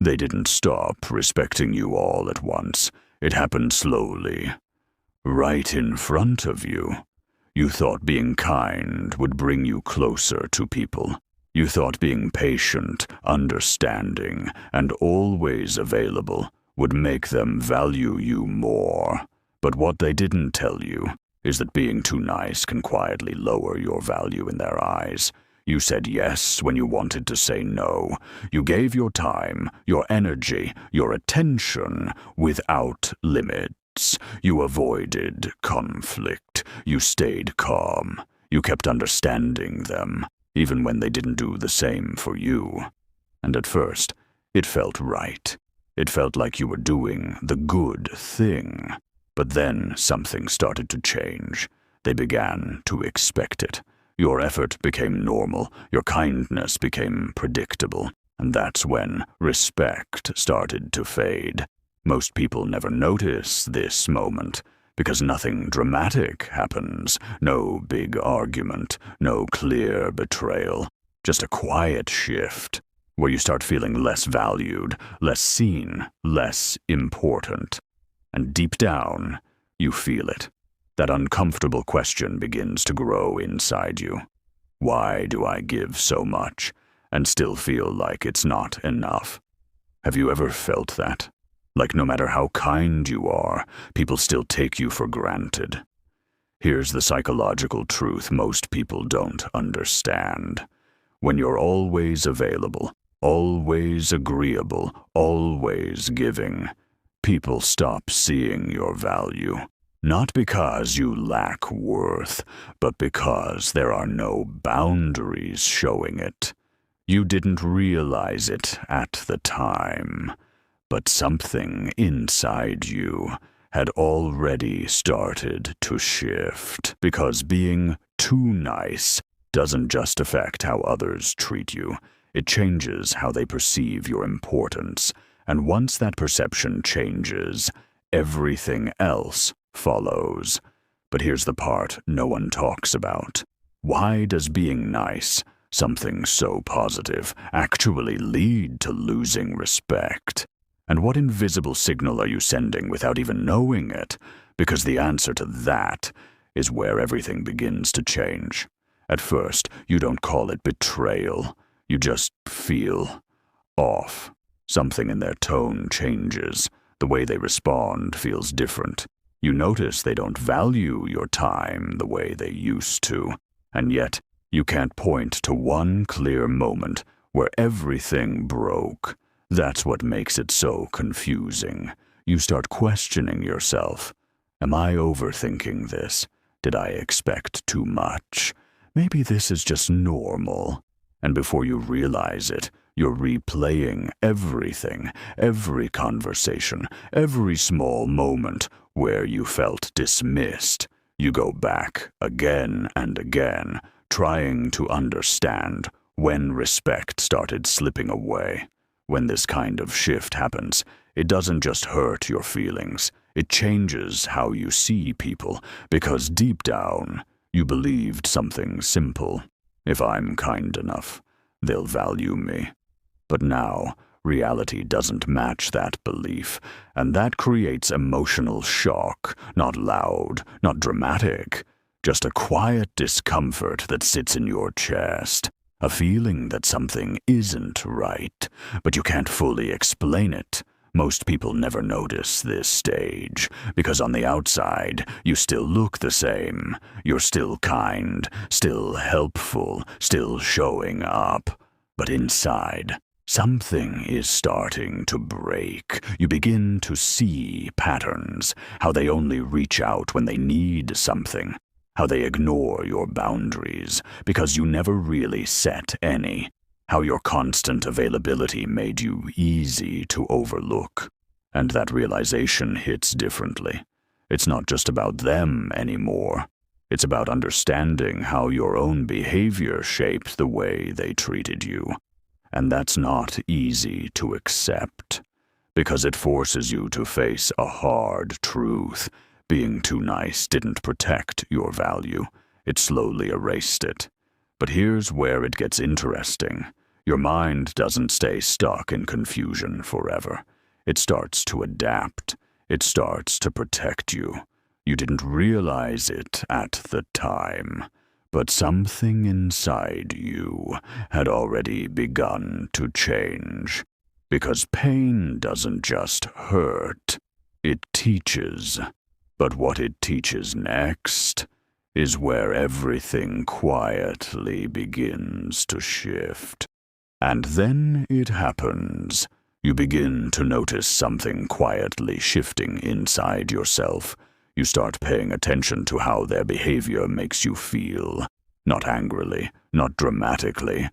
They didn't stop respecting you all at once. It happened slowly, right in front of you. You thought being kind would bring you closer to people. You thought being patient, understanding, and always available would make them value you more. But what they didn't tell you is that being too nice can quietly lower your value in their eyes. You said yes when you wanted to say no. You gave your time, your energy, your attention without limits. You avoided conflict. You stayed calm. You kept understanding them, even when they didn't do the same for you. And at first, it felt right. It felt like you were doing the good thing. But then something started to change. They began to expect it. Your effort became normal. Your kindness became predictable. And that's when respect started to fade. Most people never notice this moment because nothing dramatic happens. No big argument, no clear betrayal. Just a quiet shift where you start feeling less valued, less seen, less important. And deep down, you feel it. That uncomfortable question begins to grow inside you. Why do I give so much and still feel like it's not enough? Have you ever felt that? Like no matter how kind you are, people still take you for granted. Here's the psychological truth most people don't understand. When you're always available, always agreeable, always giving, people stop seeing your value. Not because you lack worth, but because there are no boundaries showing it. You didn't realize it at the time, but something inside you had already started to shift, because being too nice doesn't just affect how others treat you. It changes how they perceive your importance, and once that perception changes, everything else follows. But here's the part no one talks about. Why does being nice, something so positive, actually lead to losing respect? And what invisible signal are you sending without even knowing it? Because the answer to that is where everything begins to change. At first, you don't call it betrayal. You just feel off. Something in their tone changes. The way they respond feels different. You notice they don't value your time the way they used to. And yet, you can't point to one clear moment where everything broke. That's what makes it so confusing. You start questioning yourself. Am I overthinking this? Did I expect too much? Maybe this is just normal. And before you realize it, you're replaying everything, every conversation, every small moment where you felt dismissed. You go back again and again, trying to understand when respect started slipping away. When this kind of shift happens, it doesn't just hurt your feelings. It changes how you see people, because deep down, you believed something simple. If I'm kind enough, they'll value me. But now, reality doesn't match that belief, and that creates emotional shock, not loud, not dramatic, just a quiet discomfort that sits in your chest. A feeling that something isn't right, but you can't fully explain it. Most people never notice this stage, because on the outside, you still look the same. You're still kind, still helpful, still showing up. But inside, something is starting to break. You begin to see patterns, how they only reach out when they need something. How they ignore your boundaries because you never really set any. How your constant availability made you easy to overlook. And that realization hits differently. It's not just about them anymore. It's about understanding how your own behavior shaped the way they treated you. And that's not easy to accept, because it forces you to face a hard truth. Being too nice didn't protect your value. It slowly erased it. But here's where it gets interesting. Your mind doesn't stay stuck in confusion forever. It starts to adapt. It starts to protect you. You didn't realize it at the time, but something inside you had already begun to change. Because pain doesn't just hurt, it teaches. But what it teaches next is where everything quietly begins to shift. And then it happens. You begin to notice something quietly shifting inside yourself. You start paying attention to how their behavior makes you feel. Not angrily, not dramatically,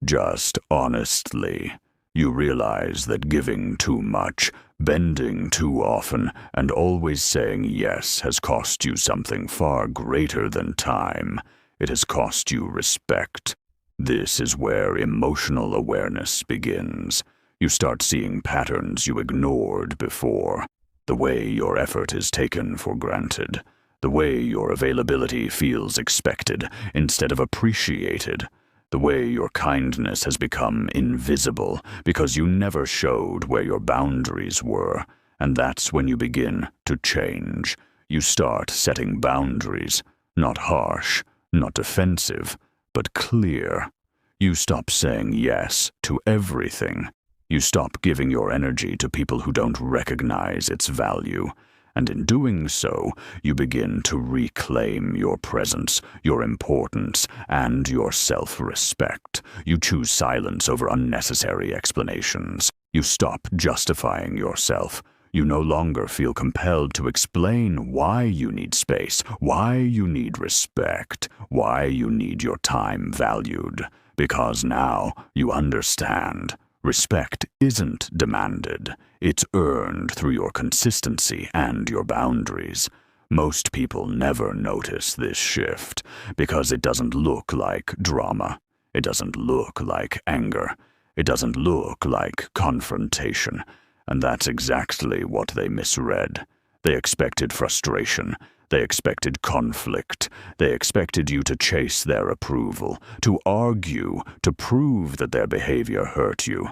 just honestly. You realize that giving too much, bending too often, and always saying yes has cost you something far greater than time. It has cost you respect. This is where emotional awareness begins. You start seeing patterns you ignored before. The way your effort is taken for granted. The way your availability feels expected instead of appreciated. The way your kindness has become invisible because you never showed where your boundaries were. And that's when you begin to change. You start setting boundaries, not harsh, not defensive, but clear. You stop saying yes to everything. You stop giving your energy to people who don't recognize its value. And in doing so, you begin to reclaim your presence, your importance, and your self-respect. You choose silence over unnecessary explanations. You stop justifying yourself. You no longer feel compelled to explain why you need space, why you need respect, why you need your time valued. Because now you understand. Respect isn't demanded. It's earned through your consistency and your boundaries. Most people never notice this shift because it doesn't look like drama. It doesn't look like anger. It doesn't look like confrontation. And that's exactly what they misread. They expected frustration. They expected conflict. They expected you to chase their approval, to argue, to prove that their behavior hurt you.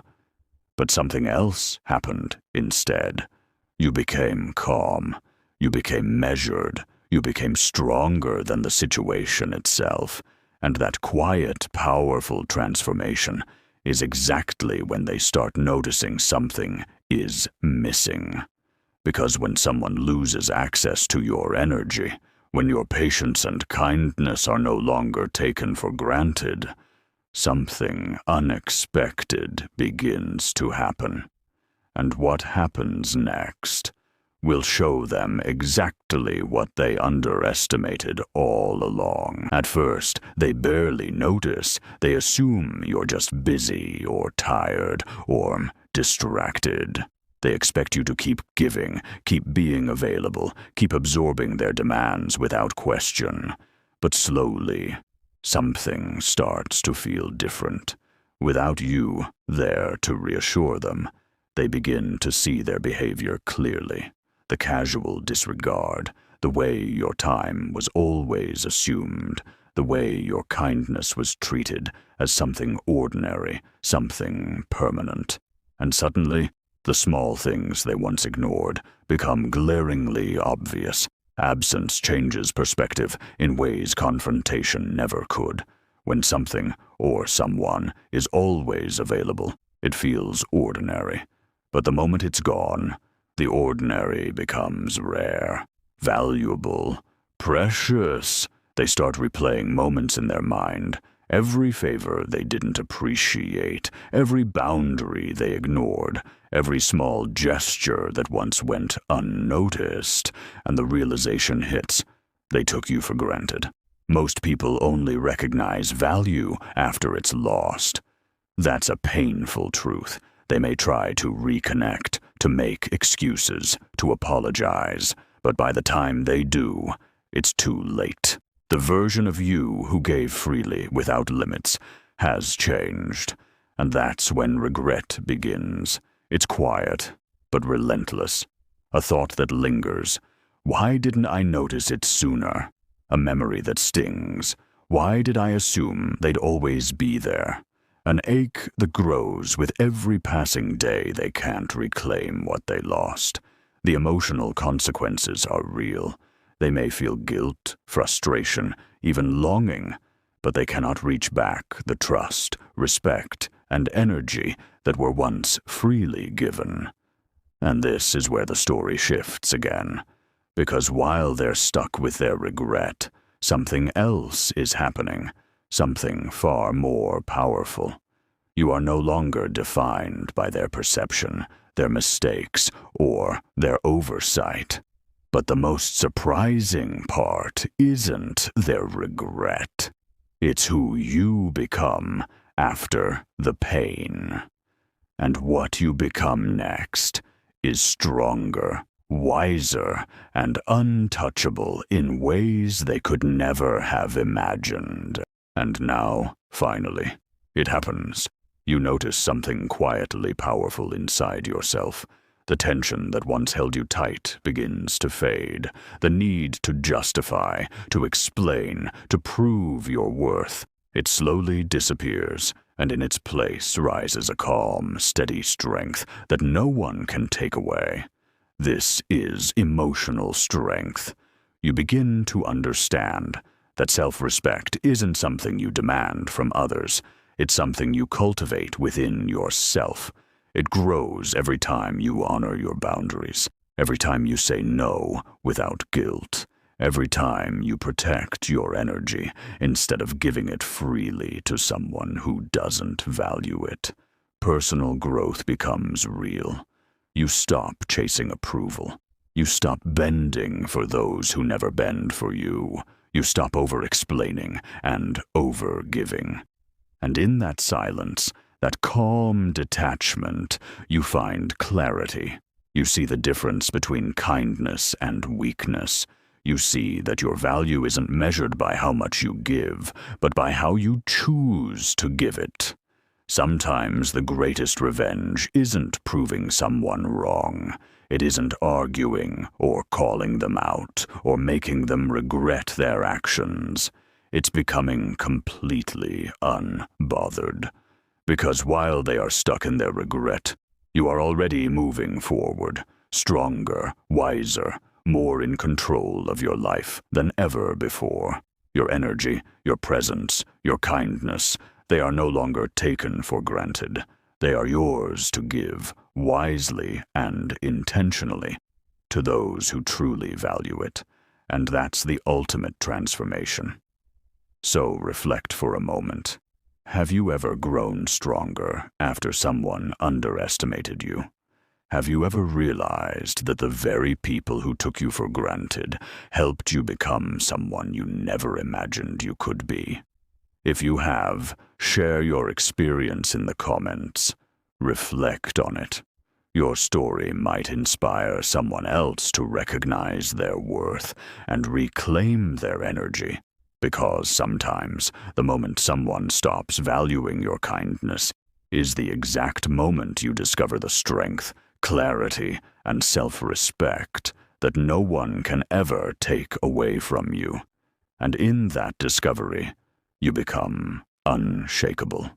But something else happened instead. You became calm. You became measured. You became stronger than the situation itself. And that quiet, powerful transformation is exactly when they start noticing something is missing. Because when someone loses access to your energy, when your patience and kindness are no longer taken for granted, something unexpected begins to happen. And what happens next will show them exactly what they underestimated all along. At first, they barely notice. They assume you're just busy or tired or distracted. They expect you to keep giving, keep being available, keep absorbing their demands without question. But slowly, something starts to feel different. Without you there to reassure them, they begin to see their behavior clearly. The casual disregard, the way your time was always assumed, the way your kindness was treated as something ordinary, something permanent. And suddenly, the small things they once ignored become glaringly obvious. Absence changes perspective in ways confrontation never could. When something or someone is always available, it feels ordinary. But the moment it's gone, the ordinary becomes rare, valuable, precious. They start replaying moments in their mind. Every favor they didn't appreciate, every boundary they ignored, every small gesture that once went unnoticed, and the realization hits. They took you for granted. Most people only recognize value after it's lost. That's a painful truth. They may try to reconnect, to make excuses, to apologize, but by the time they do, it's too late. The version of you who gave freely without limits has changed, and that's when regret begins. It's quiet, but relentless. A thought that lingers. Why didn't I notice it sooner? A memory that stings. Why did I assume they'd always be there? An ache that grows with every passing day they can't reclaim what they lost. The emotional consequences are real. They may feel guilt, frustration, even longing, but they cannot reach back the trust, respect, and energy that were once freely given. And this is where the story shifts again. Because while they're stuck with their regret, something else is happening, something far more powerful. You are no longer defined by their perception, their mistakes, or their oversight. But the most surprising part isn't their regret. It's who you become after the pain. And what you become next is stronger, wiser, and untouchable in ways they could never have imagined. And now, finally, it happens. You notice something quietly powerful inside yourself. The tension that once held you tight begins to fade. The need to justify, to explain, to prove your worth. It slowly disappears, and in its place rises a calm, steady strength that no one can take away. This is emotional strength. You begin to understand that self-respect isn't something you demand from others. It's something you cultivate within yourself. It grows every time you honor your boundaries, every time you say no without guilt, every time you protect your energy instead of giving it freely to someone who doesn't value it. Personal growth becomes real. You stop chasing approval. You stop bending for those who never bend for you. You stop over-explaining and over-giving. And in that silence, that calm detachment, you find clarity. You see the difference between kindness and weakness. You see that your value isn't measured by how much you give, but by how you choose to give it. Sometimes the greatest revenge isn't proving someone wrong. It isn't arguing or calling them out or making them regret their actions. It's becoming completely unbothered. Because while they are stuck in their regret, you are already moving forward, stronger, wiser, more in control of your life than ever before. Your energy, your presence, your kindness, they are no longer taken for granted. They are yours to give, wisely and intentionally, to those who truly value it. And that's the ultimate transformation. So reflect for a moment. Have you ever grown stronger after someone underestimated you? Have you ever realized that the very people who took you for granted helped you become someone you never imagined you could be? If you have, share your experience in the comments. Reflect on it. Your story might inspire someone else to recognize their worth and reclaim their energy. Because sometimes, the moment someone stops valuing your kindness is the exact moment you discover the strength, clarity, and self-respect that no one can ever take away from you. And in that discovery, you become unshakable.